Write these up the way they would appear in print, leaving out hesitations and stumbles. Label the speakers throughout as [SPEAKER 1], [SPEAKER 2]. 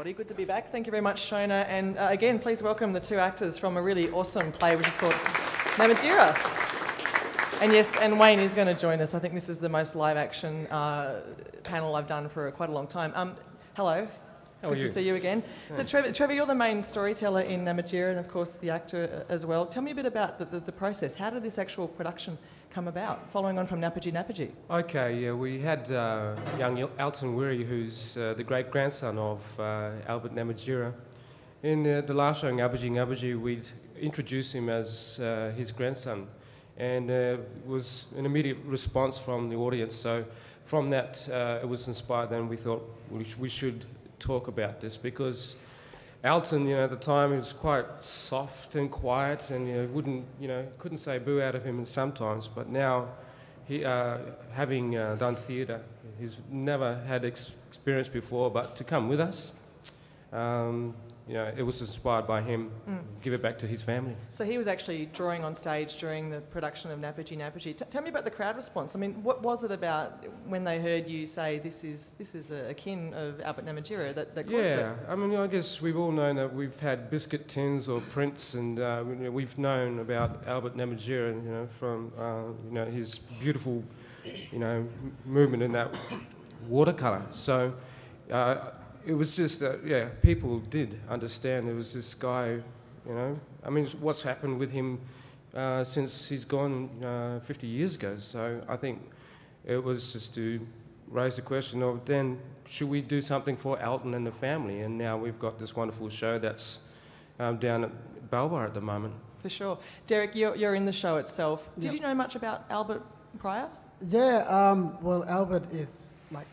[SPEAKER 1] everybody. Good to be back. Thank you very much, Shona. And again, please welcome the two actors from a really awesome play which is called Namatjira. And yes, and Wayne is going to join us. I think this is the most live action panel I've done for quite a long time. Hello.
[SPEAKER 2] How are you?
[SPEAKER 1] Good to see you again. So Trevor, you're the main storyteller in Namatjira and of course the actor as well. Tell me a bit about the process. How did this actual production come about, following on from Namatji?
[SPEAKER 2] Okay, yeah, we had young Alton Weary, who's the great-grandson of Albert Namatjira. In the last show, Namatji, we'd introduced him as his grandson, and it was an immediate response from the audience. So from that, it was inspired, and we thought we should talk about this, because Alton, at the time, he was quite soft and quiet, and couldn't say boo out of him sometimes. But now, he having done theatre, he's never had experience before. But to come with us, it was inspired by him. Give it back to his family. So
[SPEAKER 1] he was actually drawing on stage during the production of Namatji. Tell me about the crowd response. I mean, what was it about when they heard you say this is a kin of Albert Namatjira that caused it?
[SPEAKER 2] Yeah, I mean, I guess we've all known that we've had biscuit tins or prints, and we've known about Albert Namatjira, from his beautiful, movement in that watercolour. So. It was just that, people did understand there was this guy, I mean, what's happened with him since he's gone 50 years ago. So I think it was just to raise the question of then, should we do something for Alton and the family? And now we've got this wonderful show that's down at Belvoir at the moment.
[SPEAKER 1] For sure. Derek, you're in the show itself. Did you know much about Albert prior?
[SPEAKER 3] Yeah, well, Albert is...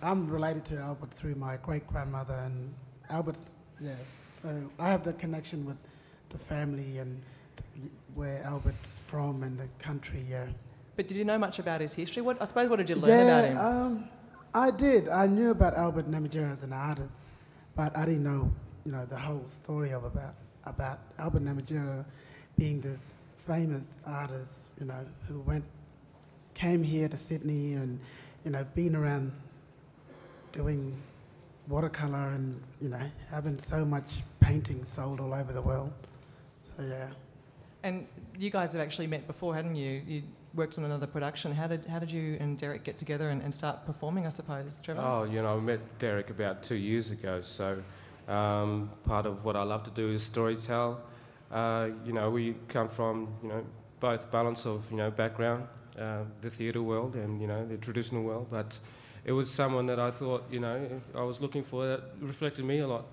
[SPEAKER 3] I'm related to Albert through my great-grandmother, and Albert's, so I have the connection with the family and where Albert's from and the country,
[SPEAKER 1] But did you know much about his history? What did you learn about him?
[SPEAKER 3] I did. I knew about Albert Namatjira as an artist, but I didn't know, the whole story about Albert Namatjira being this famous artist, who came here to Sydney and, been around doing watercolour and, having so much painting sold all over the world. So, yeah.
[SPEAKER 1] And you guys have actually met before, hadn't you? You worked on another production. How did you and Derek get together and start performing, I suppose, Trevor?
[SPEAKER 2] Oh, I met Derek about 2 years ago. So part of what I love to do is storytell. We come from, both balance of, background, the theatre world and, the traditional world, but it was someone that I thought, I was looking for that reflected me a lot.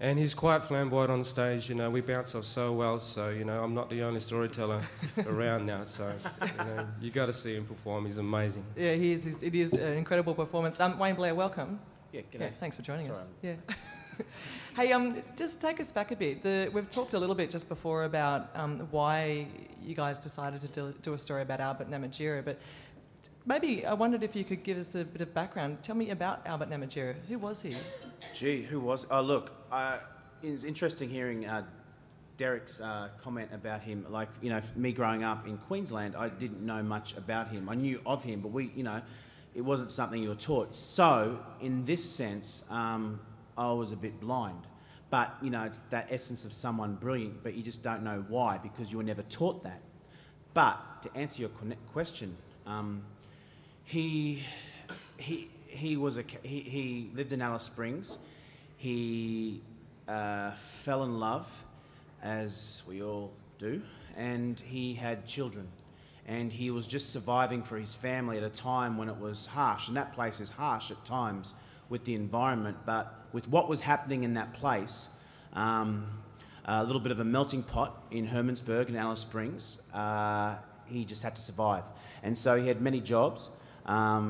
[SPEAKER 2] And he's quite flamboyant on the stage, we bounce off so well, so, I'm not the only storyteller around now, so, you got to see him perform, he's amazing.
[SPEAKER 1] Yeah, it is an incredible performance. Wayne Blair, welcome.
[SPEAKER 4] Yeah, g'day.
[SPEAKER 1] Yeah, thanks for joining us. Yeah. Hey, just take us back a bit. We've talked a little bit just before about why you guys decided to do a story about Albert Namatjira, but maybe I wondered if you could give us a bit of background. Tell me about Albert Namatjira. Who was he?
[SPEAKER 4] Gee, who was... Oh, look, it's interesting hearing Derek's comment about him. Like, me growing up in Queensland, I didn't know much about him. I knew of him, but it wasn't something you were taught. So, in this sense, I was a bit blind. But, it's that essence of someone brilliant, but you just don't know why, because you were never taught that. But, to answer your question... He lived in Alice Springs. He fell in love, as we all do, and he had children. And he was just surviving for his family at a time when it was harsh. And that place is harsh at times with the environment, but with what was happening in that place, a little bit of a melting pot in Hermansburg and Alice Springs, he just had to survive. And so he had many jobs.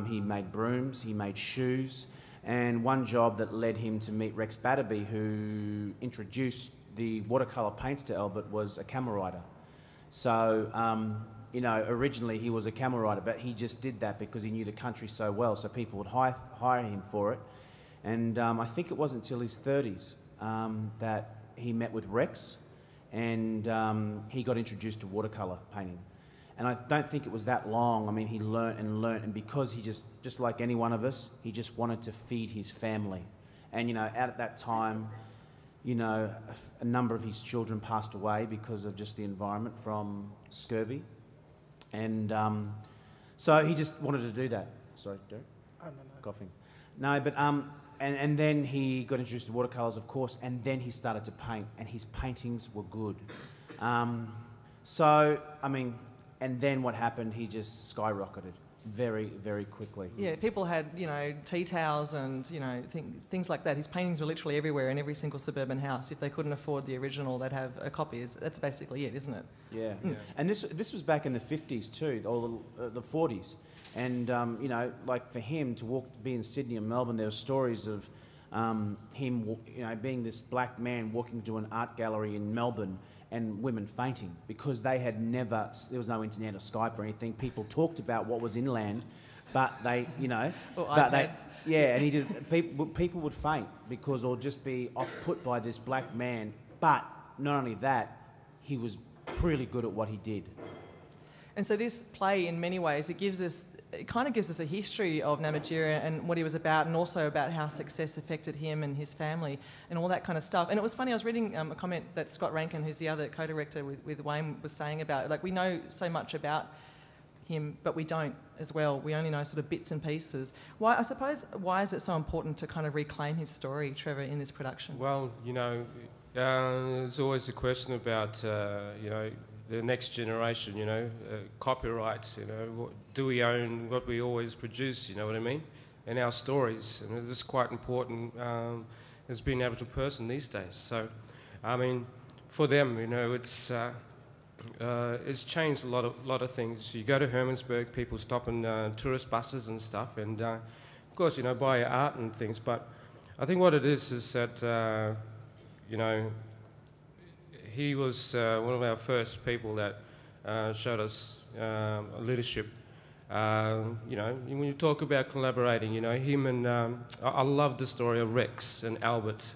[SPEAKER 4] He made brooms, he made shoes, and one job that led him to meet Rex Batterby, who introduced the watercolour paints to Albert, was a camera writer. So, originally he was a camera writer, but he just did that because he knew the country so well, so people would hire him for it. And I think it wasn't until his 30s that he met with Rex, and he got introduced to watercolour painting. And I don't think it was that long. I mean, he learnt, and because he just like any one of us, he just wanted to feed his family. And, out at that time, you know, a number of his children passed away because of just the environment from scurvy. And so he just wanted to do that. Sorry, Derek?
[SPEAKER 3] Oh, no.
[SPEAKER 4] Coughing. No, but and then he got introduced to watercolours, of course, and then he started to paint, and his paintings were good. So, I mean, and then what happened, he just skyrocketed very, very quickly.
[SPEAKER 1] Yeah, people had, you know, tea towels and, you know, things like that. His paintings were literally everywhere in every single suburban house. If they couldn't afford the original, they'd have a copy. That's basically it, isn't it?
[SPEAKER 4] Yeah. And this was back in the 50s too, or the 40s. And, you know, like for him to be in Sydney and Melbourne, there were stories of him, you know, being this black man walking to an art gallery in Melbourne and women fainting because they had never, there was no internet or Skype or anything. People talked about what was inland, but they, you know,
[SPEAKER 1] or
[SPEAKER 4] but
[SPEAKER 1] iPads.
[SPEAKER 4] and he just, people would faint because or just be off-put by this black man. But not only that, he was really good at what he did.
[SPEAKER 1] And so this play, in many ways, it kind of gives us a history of Namatjira and what he was about, and also about how success affected him and his family and all that kind of stuff. And it was funny, I was reading a comment that Scott Rankin, who's the other co-director with Wayne, was saying about, like, we know so much about him, but we don't as well. We only know sort of bits and pieces. Why is it so important to kind of reclaim his story, Trevor, in this production?
[SPEAKER 2] Well, you know, there's always a question about, you know, the next generation, you know, copyright, you know, do we own what we always produce, you know what I mean, and our stories, and it's quite important as being an Aboriginal person these days. So, I mean, for them, you know, it's changed a lot of things. You go to Hermannsburg, people stop in tourist buses and stuff, and of course, you know, buy art and things, but I think what it is that, you know, he was one of our first people that showed us leadership. You know, when you talk about collaborating, you know, him and I love the story of Rex and Albert.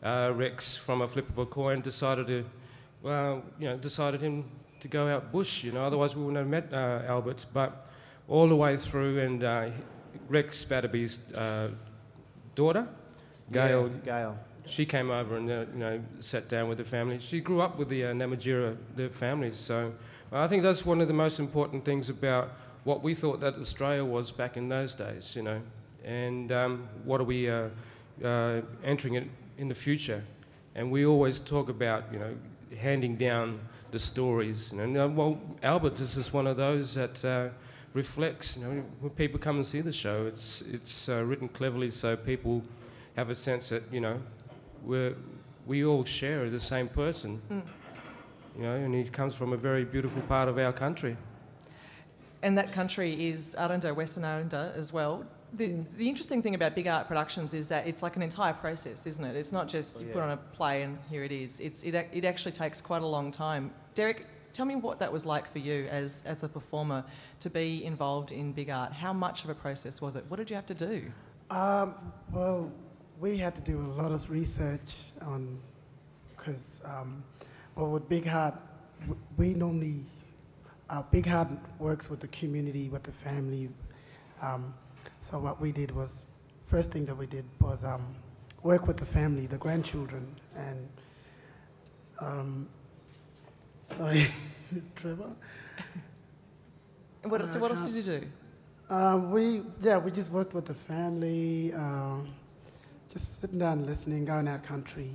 [SPEAKER 2] Rex, from a flip of a coin, decided him to go out bush. You know, otherwise we wouldn't have met Albert. But all the way through, and Rex Batterby's daughter, Gail.
[SPEAKER 4] Yeah, Gail.
[SPEAKER 2] She came over and you know, sat down with the family. She grew up with the Namatjira, the families. So I think that's one of the most important things about what we thought that Australia was back in those days, you know. And what are we entering it in the future? And we always talk about, you know, handing down the stories. You know, well, Albert is just one of those that reflects. You know, when people come and see the show, it's written cleverly so people have a sense that, you know, we all share the same person, you know, and he comes from a very beautiful part of our country.
[SPEAKER 1] And that country is Aranda, Western Aranda as well. The interesting thing about big art productions is that it's like an entire process, isn't it? It's not just you put on a play and here it is. It actually takes quite a long time. Derek, tell me what that was like for you as a performer to be involved in big art. How much of a process was it? What did you have to do?
[SPEAKER 3] Well, we had to do a lot of research on, because, with Big Heart, we normally, Big Heart works with the community, with the family. So what we did was, first thing that we did was work with the family, the grandchildren, and, sorry, Trevor.
[SPEAKER 1] What else did you do?
[SPEAKER 3] We just worked with the family, just sitting down and listening, going out country.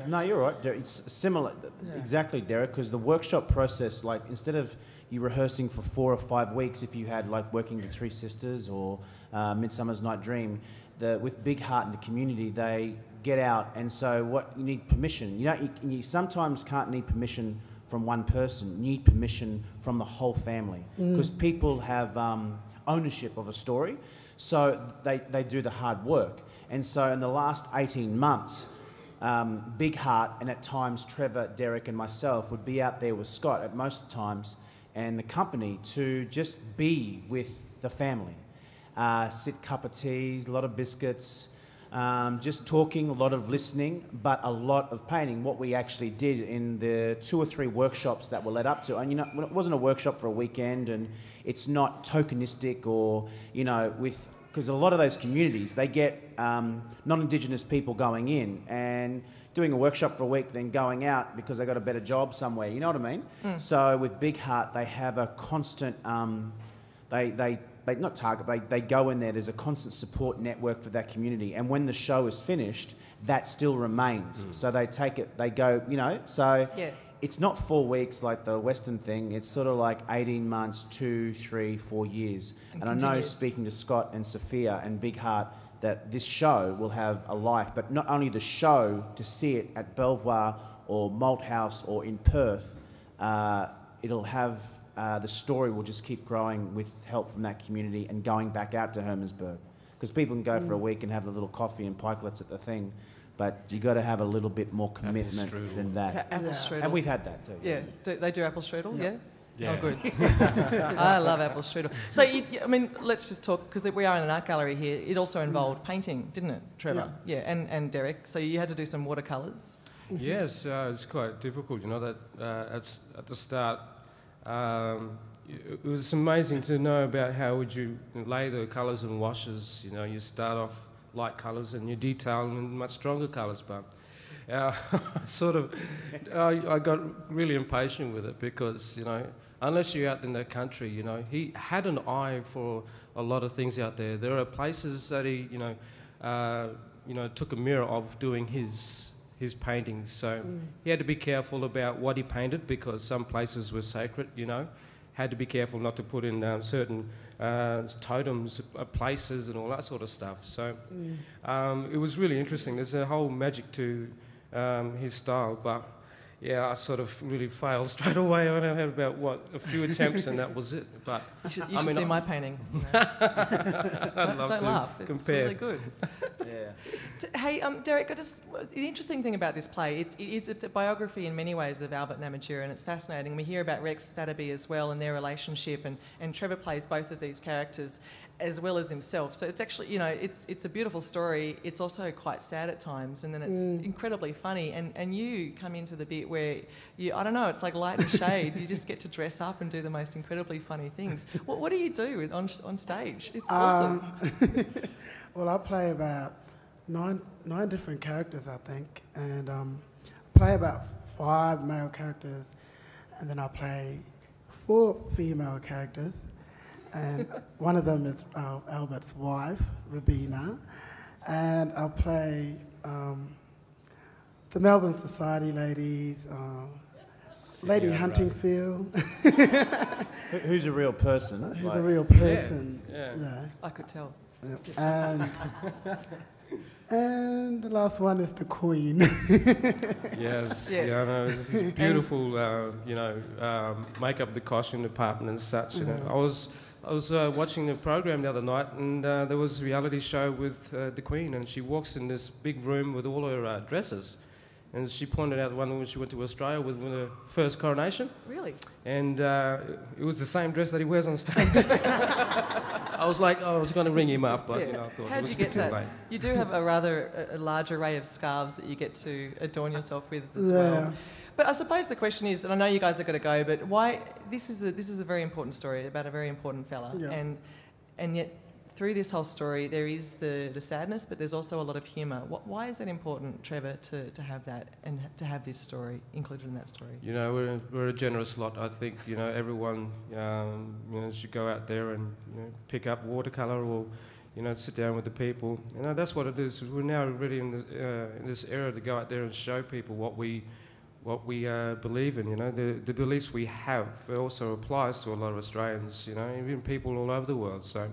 [SPEAKER 4] No, you're right, Derek. It's similar, exactly, Derek, because the workshop process, like, instead of you rehearsing for 4 or 5 weeks, if you had, like, Working with Three Sisters or Midsummer's Night Dream, with Big Heart in the community, they get out, and so what you need permission. You sometimes can't need permission from one person. You need permission from the whole family, because people have ownership of a story, so they do the hard work. And so in the last 18 months, Big Heart, and at times Trevor, Derek and myself would be out there with Scott at most times, and the company, to just be with the family. Sit, cup of teas, a lot of biscuits, just talking, a lot of listening, but a lot of painting. What we actually did in the 2 or 3 workshops that were led up to, and you know, it wasn't a workshop for a weekend, and it's not tokenistic or, you know, with because a lot of those communities, they get non-Indigenous people going in and doing a workshop for a week, then going out because they got a better job somewhere. You know what I mean? So with Big Heart, they have a constant. They not target. They go in there. There's a constant support network for that community, and when the show is finished, that still remains. So they take it. They go. You know. So it's not 4 weeks like the Western thing. It's sort of like 18 months, 2, 3, 4 years. And I know, speaking to Scott and Sophia and Big Heart, that this show will have a life. But not only the show, to see it at Belvoir or Malthouse or in Perth, it'll have. The story will just keep growing with help from that community and going back out to Hermannsburg. Because people can go for a week and have a little coffee and pikelets at the thing, but you got to have a little bit more commitment than that.
[SPEAKER 1] Apple strudel.
[SPEAKER 4] And we've had that too.
[SPEAKER 1] Yeah. Do they do apple strudel?
[SPEAKER 4] Yeah.
[SPEAKER 1] Oh, good. I love apple strudel. So, I mean, let's just talk, because we are in an art gallery here. It also involved painting, didn't it, Trevor? Yeah. And Derek. So you had to do some watercolours.
[SPEAKER 2] Yes, it's quite difficult. You know that at the start. It was amazing to know about how would you lay the colours and washes. You know, you start off light colours and you detail them in much stronger colours. But I got really impatient with it because, you know, unless you're out in the country, you know, he had an eye for a lot of things out there. There are places that he, took a mirror of doing his paintings, so he had to be careful about what he painted because some places were sacred, you know, had to be careful not to put in certain totems, places and all that sort of stuff. So it was really interesting. There's a whole magic to his style, but yeah, I sort of really failed straight away. I had about, a few attempts and that was it. But
[SPEAKER 1] you should see my painting.
[SPEAKER 2] I'd love
[SPEAKER 1] don't
[SPEAKER 2] to
[SPEAKER 1] laugh. It's
[SPEAKER 2] compare.
[SPEAKER 1] really good. Hey, Derek, the interesting thing about this play, it's a biography in many ways of Albert Namatjira, and it's fascinating. We hear about Rex Fatterby as well and their relationship, and Trevor plays both of these characters as well as himself. So it's actually, you know, it's a beautiful story. It's also quite sad at times, and then it's incredibly funny. And you come into the bit where I don't know, it's like light and shade. You just get to dress up and do the most incredibly funny things. What do you do on stage? It's awesome.
[SPEAKER 3] Well, I play about nine different characters, I think, and play about 5 male characters, and then I play 4 female characters. And one of them is Albert's wife, Rabina, and I'll play the Melbourne Society ladies, Lady Huntingfield.
[SPEAKER 4] Who's a real person?
[SPEAKER 3] Who's a real person. Yeah.
[SPEAKER 1] I could tell.
[SPEAKER 3] Yeah. And the last one is the Queen.
[SPEAKER 2] Yes, yeah, no, beautiful, make up the costume department and such. You know, I was watching the program the other night, and there was a reality show with the Queen, and she walks in this big room with all her dresses, and she pointed out the one when she went to Australia with her first coronation.
[SPEAKER 1] Really?
[SPEAKER 2] And it was the same dress that he wears on stage. I was like, I was going to ring him up, but I thought
[SPEAKER 1] How'd you get that? You do have a rather large array of scarves that you get to adorn yourself with as well. But I suppose the question is, and I know you guys are going to go, but why? This is a very important story about a very important fella, and yet through this whole story there is the sadness, but there's also a lot of humour. Why is it important, Trevor, to have that and to have this story included in that story? You
[SPEAKER 2] know, we're a generous lot. I think everyone should go out there and pick up watercolour or sit down with the people. That's what it is. We're now really in this era to go out there and show people what we believe in. The beliefs we have also applies to a lot of Australians, even people all over the world. So,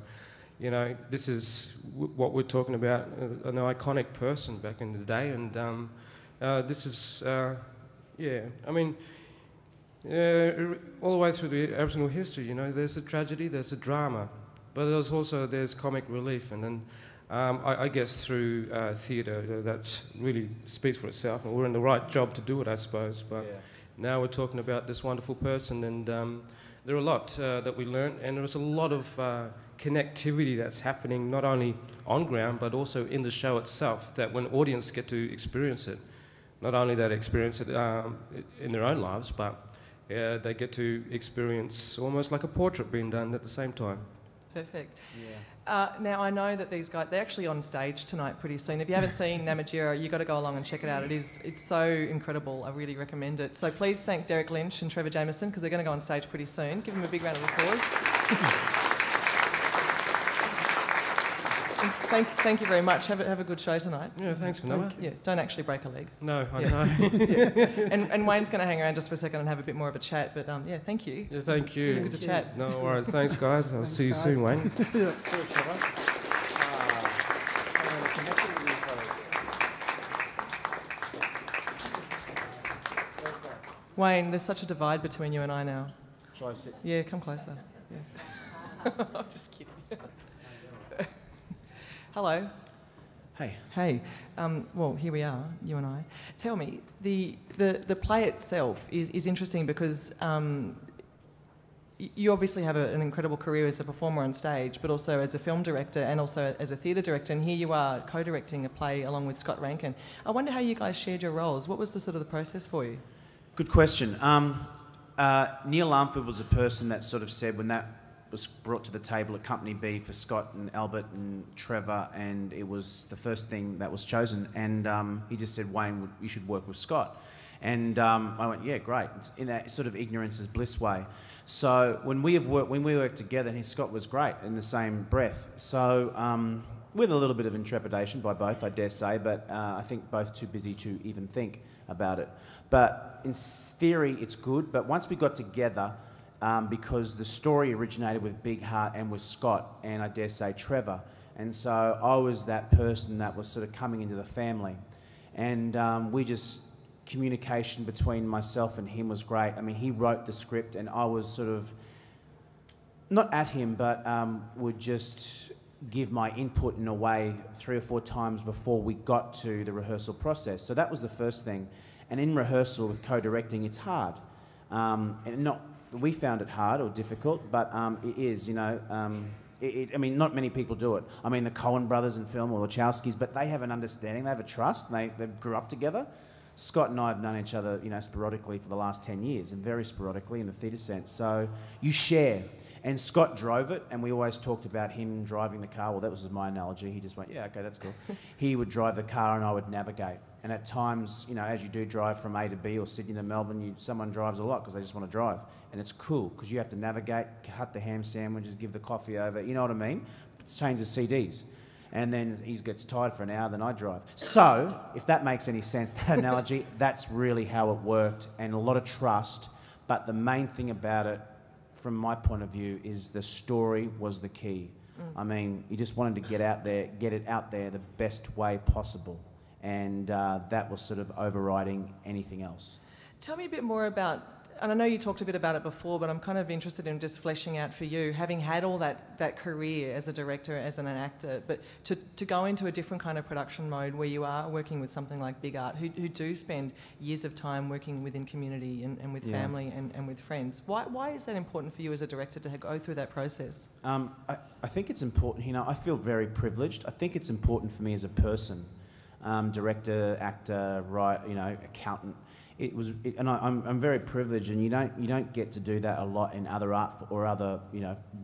[SPEAKER 2] this is what we're talking about, an iconic person back in the day, and this is, I mean, all the way through the Aboriginal history, there's a tragedy, there's a drama, but there's comic relief, and then I guess through theatre, that really speaks for itself, and we're in the right job to do it, I suppose. But now we're talking about this wonderful person, and there are a lot that we learned, and there's a lot of connectivity that's happening not only on ground but also in the show itself, that when audience get to experience it, not only they experience it in their own lives, but they get to experience almost like a portrait being done at the same time.
[SPEAKER 1] Perfect.
[SPEAKER 4] Yeah.
[SPEAKER 1] Now, I know that these guys, they're actually on stage tonight pretty soon. If you haven't seen Namatjira, you've got to go along and check it out. It's so incredible. I really recommend it. So please thank Derek Lynch and Trevor Jamieson, because they're going to go on stage pretty soon. Give them a big round of applause. Thank you very much. Have a good show tonight.
[SPEAKER 2] Yeah, thanks, Fenella.
[SPEAKER 1] Yeah, don't actually break a leg.
[SPEAKER 2] No, I
[SPEAKER 1] Yeah.
[SPEAKER 2] know.
[SPEAKER 1] Yeah. And Wayne's going to hang around just for a second and have a bit more of a chat. But yeah, thank you.
[SPEAKER 2] Yeah, thank you.
[SPEAKER 1] Really good to chat.
[SPEAKER 2] No worries. Thanks, guys. I'll see you
[SPEAKER 3] guys.
[SPEAKER 2] soon, Wayne.
[SPEAKER 1] Wayne, there's such a divide between you and I now.
[SPEAKER 4] Shall I sit?
[SPEAKER 1] Yeah, come closer. Yeah. I'm just kidding. Hello.
[SPEAKER 4] Hey.
[SPEAKER 1] Hey. Well, here we are, you and I. Tell me, the play itself is interesting because you obviously have an incredible career as a performer on stage, but also as a film director and also as a theatre director. And here you are co-directing a play along with Scott Rankin. I wonder how you guys shared your roles. What was the sort of the process for you?
[SPEAKER 4] Good question. Neil Armford was a person that sort of said when that was brought to the table at Company B for Scott and Albert and Trevor, and it was the first thing that was chosen. And he just said, Wayne, you should work with Scott. And I went, yeah, great, in that sort of ignorance is bliss way. So when we worked together, Scott was great in the same breath. So with a little bit of intrepidation by both, I dare say, but I think both too busy to even think about it. But in theory, it's good. But once we got together, because the story originated with Big Heart and with Scott and I dare say Trevor, and so I was that person that was sort of coming into the family, and communication between myself and him was great. I mean, he wrote the script and I was sort of not at him, but would just give my input in a way 3 or 4 times before we got to the rehearsal process. So that was the first thing. And in rehearsal with co-directing, it's hard. We found it hard or difficult, but it is, you know. I mean, not many people do it. I mean, the Coen brothers in film or the Wachowskis, but they have an understanding, they have a trust, they grew up together. Scott and I have known each other, you know, sporadically for the last 10 years, and very sporadically in the theatre sense. So you share. And Scott drove it, and we always talked about him driving the car. Well, that was my analogy. He just went, yeah, okay, that's cool. He would drive the car and I would navigate. And at times, you know, as you do drive from A to B or Sydney to Melbourne, someone drives a lot because they just want to drive. And it's cool because you have to navigate, cut the ham sandwiches, give the coffee over, you know what I mean? Change the CDs. And then he gets tired for an hour, then I drive. So, if that makes any sense, that analogy, that's really how it worked, and a lot of trust. But the main thing about it, from my point of view, is the story was the key. I mean, you just wanted to get it out there the best way possible. And that was sort of overriding anything else. Tell me a bit more about, and I know you talked a bit about it before, but I'm kind of interested in just fleshing out for you, having had all that career as a director, as an actor, but to go into a different kind of production mode where you are working with something like Big Art, who do spend years of time working within community and with family and with friends. Why is that important for you as a director to go through that process? I think it's important, you know, I feel very privileged. I think it's important for me as a person, director, actor, accountant. I'm very privileged, and you don't get to do that a lot in other art or other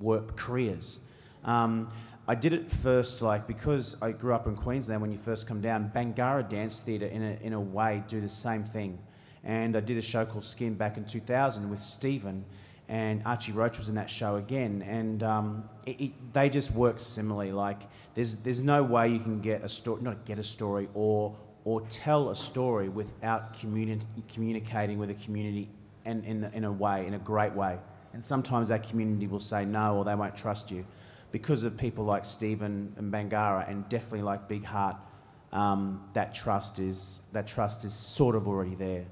[SPEAKER 4] work careers. I did it first, because I grew up in Queensland. When you first come down, Bangarra Dance Theatre in a way do the same thing, and I did a show called Skin back in 2000 with Stephen, and Archie Roach was in that show again, and they just work similarly. There's no way you can get a story, not get a story or tell a story without communicating with a community in a great way. And sometimes that community will say no, or they won't trust you. Because of people like Stephen and Bangarra, and definitely like Big Heart, that trust is sort of already there.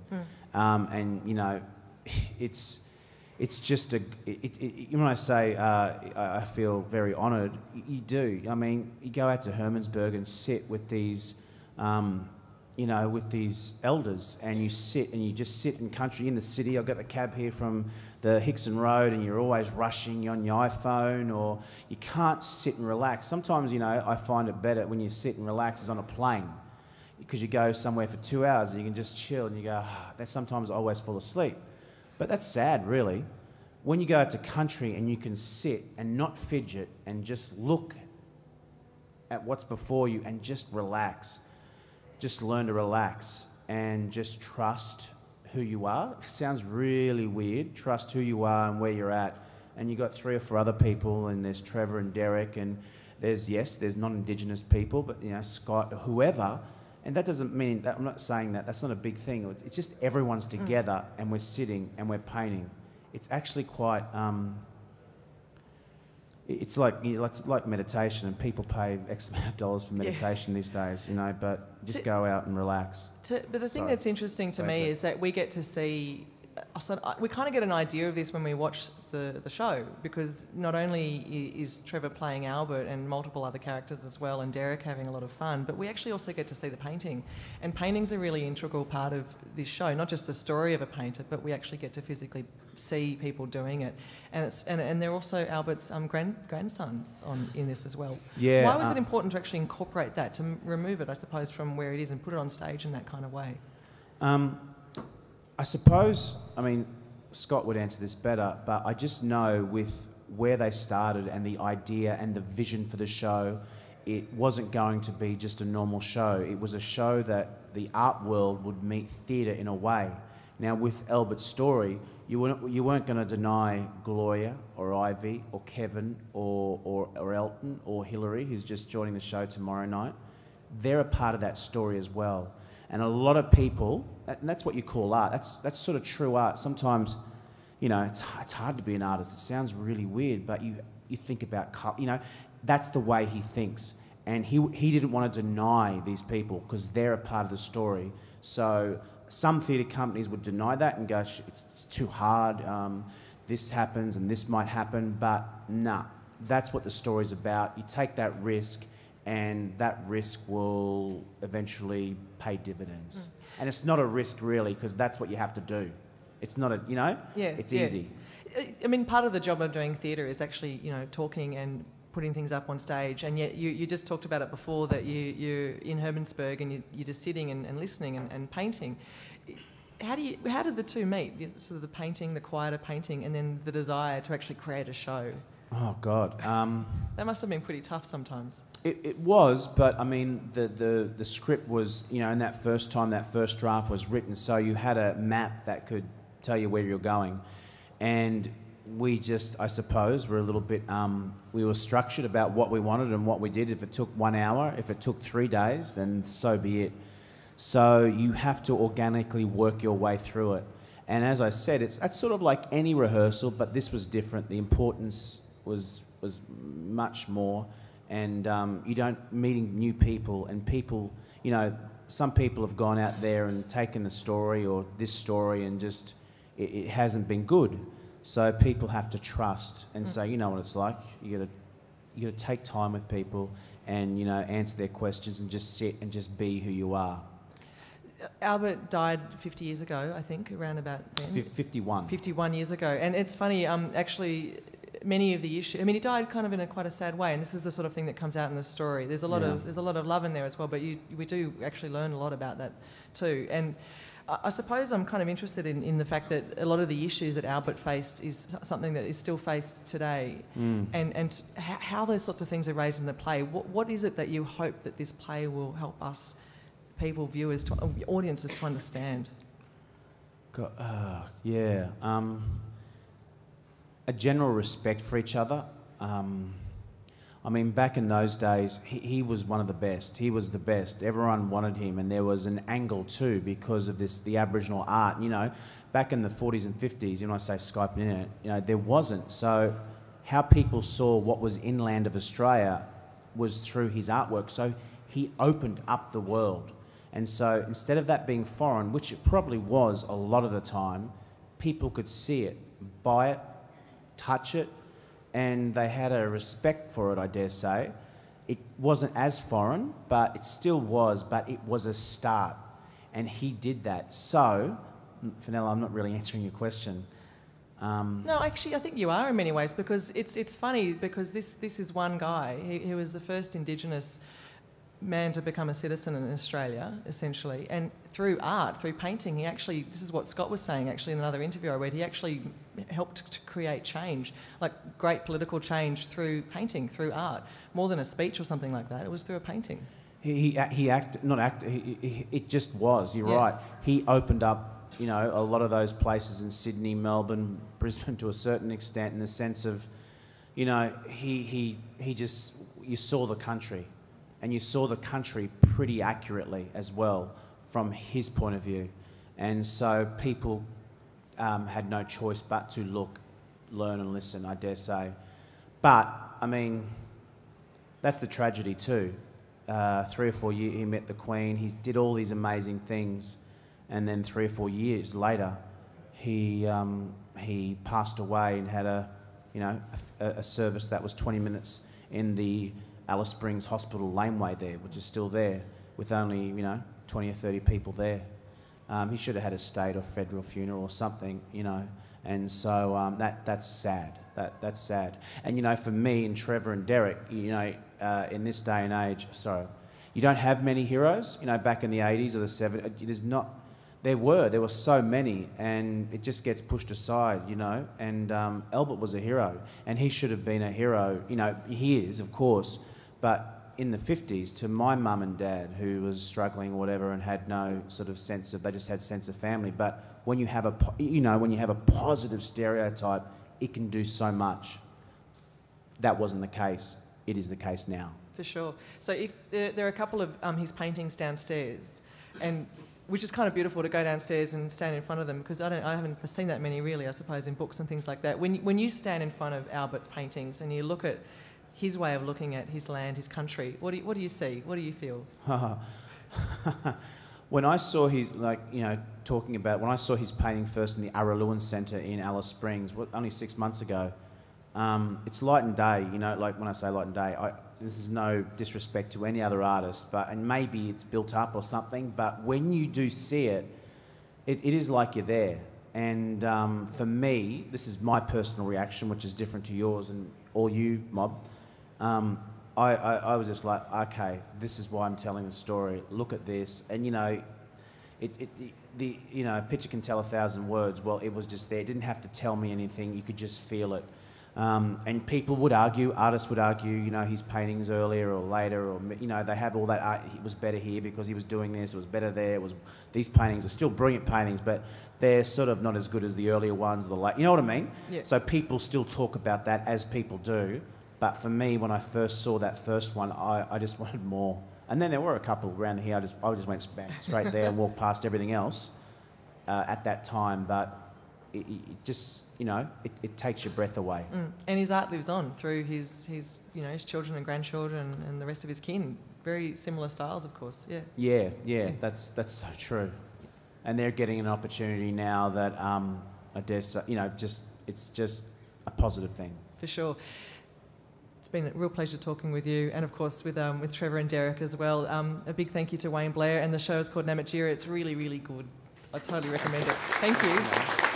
[SPEAKER 4] It's just when I say I feel very honoured, you do. I mean, you go out to Hermannsburg and sit with these with these elders, and you just sit in country in the city. I've got the cab here from the Hickson Road, and you're always rushing on your iPhone, or you can't sit and relax. Sometimes, I find it better when you sit and relax is on a plane, because you go somewhere for 2 hours and you can just chill, and you go, sometimes I always fall asleep. But that's sad, really. when you go out to country and you can sit and not fidget and just look at what's before you and just relax, just learn to relax and just trust who you are. It sounds really weird. Trust who you are and where you're at. And you got 3 or 4 other people, and there's Trevor and Derek, and there's non-Indigenous people, but Scott, whoever. And that doesn't mean that, I'm not saying that. That's not a big thing. It's just everyone's together and we're sitting and we're painting. It's actually quite. It's like meditation, and people pay X amount of dollars for meditation these days, But just go out and relax.
[SPEAKER 1] But the thing that's interesting to me is that we get to see. So we kind of get an idea of this when we watch the show, because not only is Trevor playing Albert and multiple other characters as well, and Derek having a lot of fun, but we actually also get to see the painting. And painting's a really integral part of this show, not just the story of a painter, but we actually get to physically see people doing it. And they're also Albert's grandsons in this as well.
[SPEAKER 3] Yeah.
[SPEAKER 1] Why was it important to actually incorporate that, to remove it, I suppose, from where it is and put it on stage in that kind of way?
[SPEAKER 4] I suppose, Scott would answer this better, but I just know with where they started and the idea and the vision for the show, it wasn't going to be just a normal show. It was a show that the art world would meet theatre in a way. Now, with Albert's story, you weren't going to deny Gloria or Ivy or Kevin or Elton or Hillary, who's just joining the show tomorrow night. They're a part of that story as well. And a lot of people, and that's what you call art. That's sort of true art. Sometimes, it's hard to be an artist. It sounds really weird, but you think about, that's the way he thinks. And he didn't want to deny these people because they're a part of the story. So some theatre companies would deny that and go, it's too hard, this happens and this might happen, but nah, that's what the story's about. You take that risk, and that risk will eventually pay dividends. And it's not a risk really, because that's what you have to do. It's not it's easy.
[SPEAKER 1] Part of the job of doing theatre is actually, talking and putting things up on stage, and yet you just talked about it before, that you're in Hermannsburg and you're just sitting and listening and painting. How did the two meet? Sort of the painting, the quieter painting, and then the desire to actually create a show?
[SPEAKER 4] Oh God,
[SPEAKER 1] that must have been pretty tough sometimes.
[SPEAKER 4] It was, but the script was, in that first time, that first draft was written, so you had a map that could tell you where you're going, and we just, I suppose, were a little bit, we were structured about what we wanted and what we did. If it took 1 hour, if it took 3 days, then so be it. So you have to organically work your way through it. And as I said, that's sort of like any rehearsal, but this was different. The importance was much more, and meeting new people, and people, some people have gone out there and taken the story or this story and just it hasn't been good. So people have to trust and say, you know what it's like. You got to take time with people and answer their questions and just sit and just be who you are.
[SPEAKER 1] Albert died 50 years ago, I think, around about then.
[SPEAKER 4] 51.
[SPEAKER 1] 51 years ago, and it's funny. Actually, many of the issues. He died kind of in quite a sad way, and this is the sort of thing that comes out in the story. There's a lot of love in there as well, but we do actually learn a lot about that too. And I suppose I'm kind of interested in the fact that a lot of the issues that Albert faced is something that is still faced today, and how those sorts of things are raised in the play. What is it that you hope that this play will help us, people, viewers, audiences, to understand?
[SPEAKER 4] A general respect for each other. Back in those days, he was one of the best. He was the best. Everyone wanted him, and there was an angle too because of the Aboriginal art. Back in the 40s and 50s, I say Skype and internet, there wasn't. So how people saw what was inland of Australia was through his artwork. So he opened up the world. And so instead of that being foreign, which it probably was a lot of the time, people could see it, buy it, touch it, and they had a respect for it, I dare say. It wasn't as foreign, but it still was, but it was a start. And he did that. So, Fenella, I'm not really answering your question.
[SPEAKER 1] No, actually, I think you are in many ways, because it's funny, because this is one guy. He was the first Indigenous man to become a citizen in Australia, essentially, and through art, through painting, he actually, this is what Scott was saying actually in another interview I read, he actually helped to create change, like great political change through painting, through art, more than a speech or something like that. It was through a painting.
[SPEAKER 4] It just was, you're right. He opened up, you know, a lot of those places in Sydney, Melbourne, Brisbane to a certain extent, in the sense of, you know, he just, you saw the country, and you saw the country pretty accurately as well from his point of view. And so people had no choice but to look, learn and listen, I dare say. But, I mean, that's the tragedy too. 3 or 4 years, he met the Queen, he did all these amazing things, and then 3 or 4 years later, he passed away and had a service that was 20 minutes in the Alice Springs Hospital laneway there, which is still there, with only, 20 or 30 people there. He should have had a state or federal funeral or something, and so that's sad. That's sad. And, for me and Trevor and Derek, in this day and age, you don't have many heroes, back in the 80s or the 70s, there were so many, and it just gets pushed aside, and Albert was a hero, and he should have been a hero, he is, of course, but in the 50s, to my mum and dad, who was struggling or whatever and had no sort of sense of, they just had sense of family, but when you have a positive stereotype, it can do so much. That wasn't the case. It is the case now. For
[SPEAKER 1] sure. So if there are a couple of his paintings downstairs, and which is kind of beautiful to go downstairs and stand in front of them, because I haven't seen that many really, I suppose, in books and things like that. When you stand in front of Albert's paintings and you look at his way of looking at his land, his country, what do you see? What do you feel?
[SPEAKER 4] When I saw his, when I saw his painting first in the Araluen Centre in Alice Springs, only 6 months ago, it's light and day, like when I say light and day, this is no disrespect to any other artist, and maybe it's built up or something, but when you do see it, it is like you're there. And for me, this is my personal reaction, which is different to yours and all you, Mob. I was just like, okay, this is why I'm telling the story. Look at this, and a picture can tell 1,000 words. Well, it was just there. It didn't have to tell me anything. You could just feel it. And people would argue, artists would argue, his paintings earlier or later, or they have all that art. It was better here because he was doing this. It was better there. These paintings are still brilliant paintings, but they're sort of not as good as the earlier ones or the late. You know what I mean?
[SPEAKER 1] Yeah.
[SPEAKER 4] So people still talk about that, as people do. But for me, when I first saw that first one, I just wanted more. And then there were a couple around here. I just went straight there and walked past everything else at that time. But it just, it takes your breath away.
[SPEAKER 1] And his art lives on through his his children and grandchildren and the rest of his kin. Very similar styles, of course. Yeah. Yeah. That's so true. And they're getting an opportunity now that I dare say, it's just a positive thing. For sure. It's been a real pleasure talking with you, and of course with Trevor and Derek as well. A big thank you to Wayne Blair, and the show is called Namatjira. It's really, really good. I totally recommend it. Thank you.